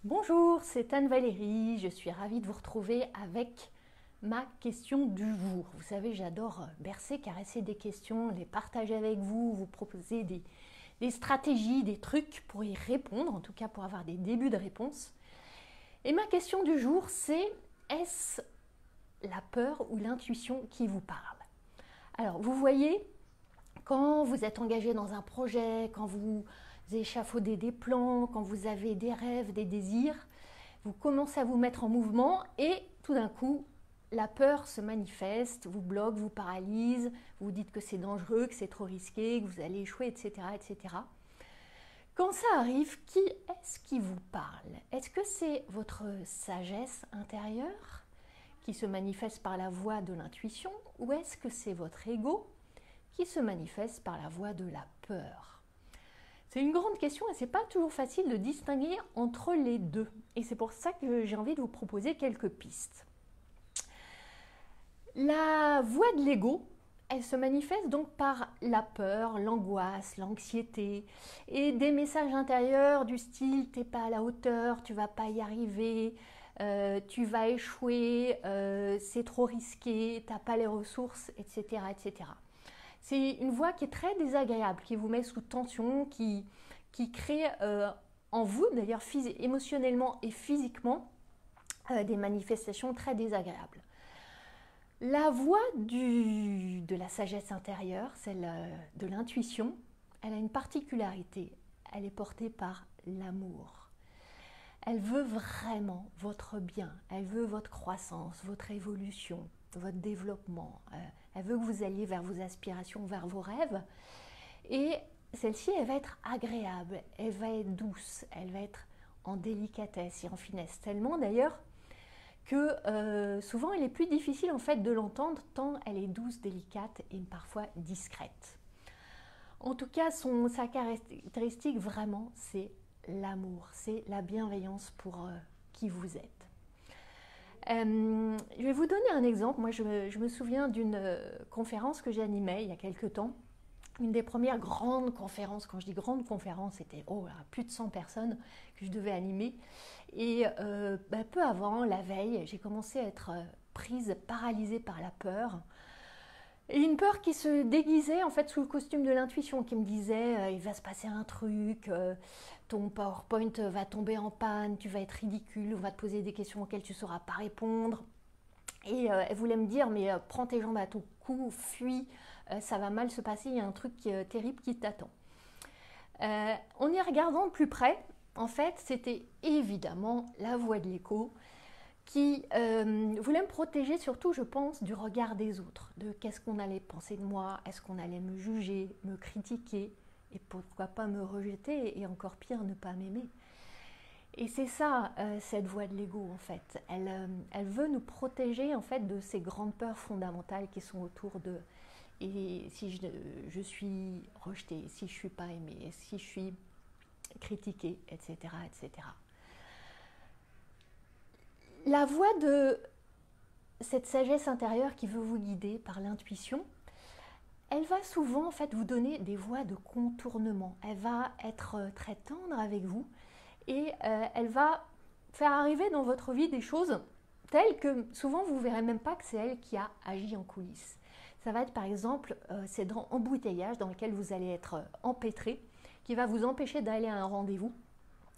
Bonjour, c'est Anne-Valérie, je suis ravie de vous retrouver avec ma question du jour. Vous savez, j'adore bercer, caresser des questions, les partager avec vous, vous proposer des stratégies, des trucs pour y répondre, en tout cas pour avoir des débuts de réponse. Et ma question du jour, c'est est-ce la peur ou l'intuition qui vous parle? Alors, vous voyez, quand vous êtes engagé dans un projet, quand vous échafaudez des plans, quand vous avez des rêves, des désirs, vous commencez à vous mettre en mouvement et tout d'un coup, la peur se manifeste, vous bloque, vous paralyse, vous dites que c'est dangereux, que c'est trop risqué, que vous allez échouer, etc., etc. Quand ça arrive, qui est-ce qui vous parle? Est-ce que c'est votre sagesse intérieure qui se manifeste par la voie de l'intuition ou est-ce que c'est votre ego qui se manifeste par la voie de la peur? C'est une grande question et c'est pas toujours facile de distinguer entre les deux. Et c'est pour ça que j'ai envie de vous proposer quelques pistes. La voie de l'ego, elle se manifeste donc par la peur, l'angoisse, l'anxiété et des messages intérieurs du style t'es pas à la hauteur, tu vas pas y arriver, tu vas échouer, c'est trop risqué, t'as pas les ressources, etc., etc. C'est une voix qui est très désagréable, qui vous met sous tension, qui crée en vous, d'ailleurs émotionnellement et physiquement, des manifestations très désagréables. La voix de la sagesse intérieure, celle de l'intuition, elle a une particularité. Elle est portée par l'amour. Elle veut vraiment votre bien, elle veut votre croissance, votre évolution, votre développement. Elle veut que vous alliez vers vos aspirations, vers vos rêves. Et celle-ci, elle va être agréable, elle va être douce, elle va être en délicatesse et en finesse. Tellement d'ailleurs que souvent, elle est plus difficile en fait de l'entendre tant elle est douce, délicate et parfois discrète. En tout cas, sa caractéristique vraiment, c'est l'amour, c'est la bienveillance pour qui vous êtes. Je vais vous donner un exemple. Moi, je me souviens d'une conférence que j'animais il y a quelques temps. Une des premières grandes conférences, quand je dis grande conférence, c'était plus de 100 personnes que je devais animer. Et peu avant, la veille, j'ai commencé à être prise, paralysée par la peur. Et une peur qui se déguisait en fait sous le costume de l'intuition, qui me disait il va se passer un truc, ton PowerPoint va tomber en panne, tu vas être ridicule, on va te poser des questions auxquelles tu ne sauras pas répondre. Et elle voulait me dire mais prends tes jambes à ton cou, fuis, ça va mal se passer, il y a un truc terrible qui t'attend. En y regardant de plus près, en fait, c'était évidemment la voix de l'écho qui voulait me protéger surtout, je pense, du regard des autres, de qu'est-ce qu'on allait penser de moi, est-ce qu'on allait me juger, me critiquer, et pourquoi pas me rejeter, et encore pire, ne pas m'aimer. Et c'est ça, cette voix de l'ego, en fait. Elle veut nous protéger, en fait, de ces grandes peurs fondamentales qui sont autour de et si je suis rejetée, si je ne suis pas aimée, si je suis critiquée, etc., etc. La voix de cette sagesse intérieure qui veut vous guider par l'intuition, elle va souvent en fait vous donner des voies de contournement. Elle va être très tendre avec vous et elle va faire arriver dans votre vie des choses telles que souvent vous ne verrez même pas que c'est elle qui a agi en coulisses. Ça va être par exemple ces embouteillages dans lesquels vous allez être empêtré, qui va vous empêcher d'aller à un rendez-vous.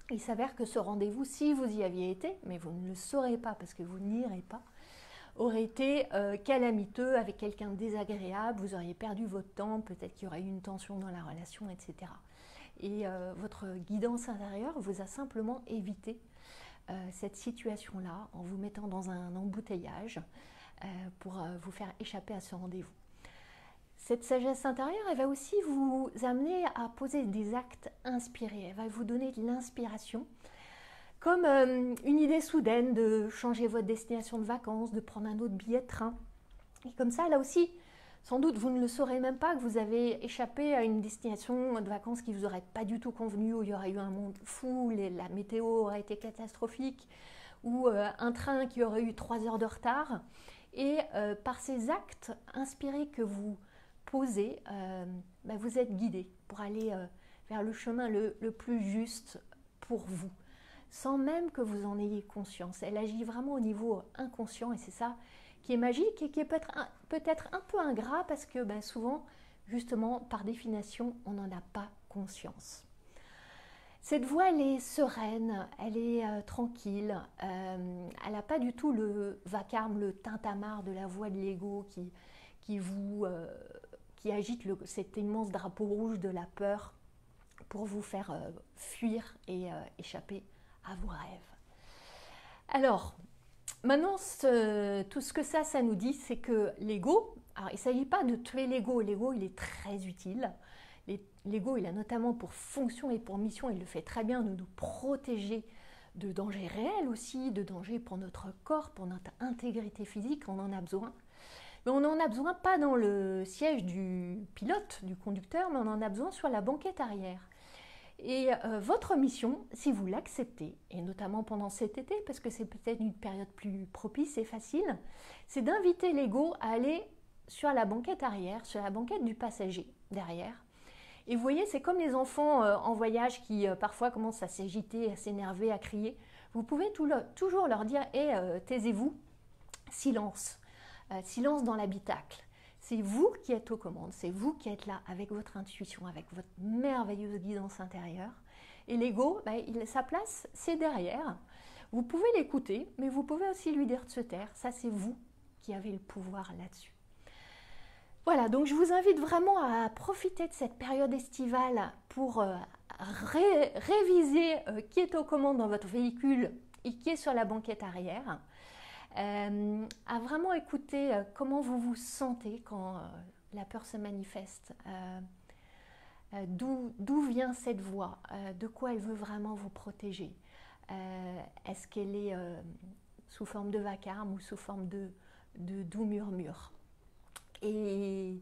Il s'avère que ce rendez-vous, si vous y aviez été, mais vous ne le saurez pas parce que vous n'irez pas, aurait été calamiteux avec quelqu'un de désagréable, vous auriez perdu votre temps, peut-être qu'il y aurait eu une tension dans la relation, etc. Et votre guidance intérieure vous a simplement évité cette situation-là en vous mettant dans un embouteillage pour vous faire échapper à ce rendez-vous. Cette sagesse intérieure, elle va aussi vous amener à poser des actes inspirés. Elle va vous donner de l'inspiration, comme une idée soudaine de changer votre destination de vacances, de prendre un autre billet de train. Et comme ça, là aussi, sans doute, vous ne le saurez même pas que vous avez échappé à une destination de vacances qui ne vous aurait pas du tout convenu, où il y aurait eu un monde fou, la météo aurait été catastrophique, ou un train qui aurait eu 3 heures de retard. Et par ces actes inspirés que vous posez, vous êtes guidé pour aller vers le chemin le plus juste pour vous. sans même que vous en ayez conscience. Elle agit vraiment au niveau inconscient et c'est ça qui est magique et qui est peut-être un peu ingrat parce que souvent, justement, par définition, on n'en a pas conscience. Cette voix, elle est sereine, elle est tranquille, elle n'a pas du tout le vacarme, le tintamarre de la voix de l'ego qui agite cet immense drapeau rouge de la peur pour vous faire fuir et échapper à vos rêves. Alors, maintenant, tout ce que ça nous dit, c'est que l'ego, alors il ne s'agit pas de tuer l'ego, l'ego il est très utile. L'ego, il a notamment pour fonction et pour mission, il le fait très bien, de nous protéger de dangers réels aussi, de dangers pour notre corps, pour notre intégrité physique, on en a besoin. Mais on n'en a besoin pas dans le siège du pilote, du conducteur, mais on en a besoin sur la banquette arrière. Et votre mission, si vous l'acceptez, et notamment pendant cet été, parce que c'est peut-être une période plus propice et facile, c'est d'inviter l'ego à aller sur la banquette arrière, sur la banquette du passager derrière. Et vous voyez, c'est comme les enfants en voyage qui parfois commencent à s'agiter, à s'énerver, à crier. Vous pouvez toujours leur dire hey, taisez-vous, silence, silence dans l'habitacle. C'est vous qui êtes aux commandes, c'est vous qui êtes là avec votre intuition, avec votre merveilleuse guidance intérieure. Et l'ego, sa place, c'est derrière. Vous pouvez l'écouter, mais vous pouvez aussi lui dire de se taire. Ça, c'est vous qui avez le pouvoir là-dessus. Voilà, donc je vous invite vraiment à profiter de cette période estivale pour réviser qui est aux commandes dans votre véhicule et qui est sur la banquette arrière. À vraiment écouter comment vous vous sentez quand la peur se manifeste, d'où vient cette voix, de quoi elle veut vraiment vous protéger. Est-ce qu'elle est sous forme de vacarme ou sous forme de doux murmure? Et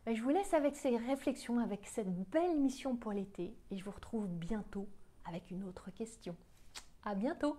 je vous laisse avec ces réflexions, avec cette belle mission pour l'été et je vous retrouve bientôt avec une autre question. À bientôt!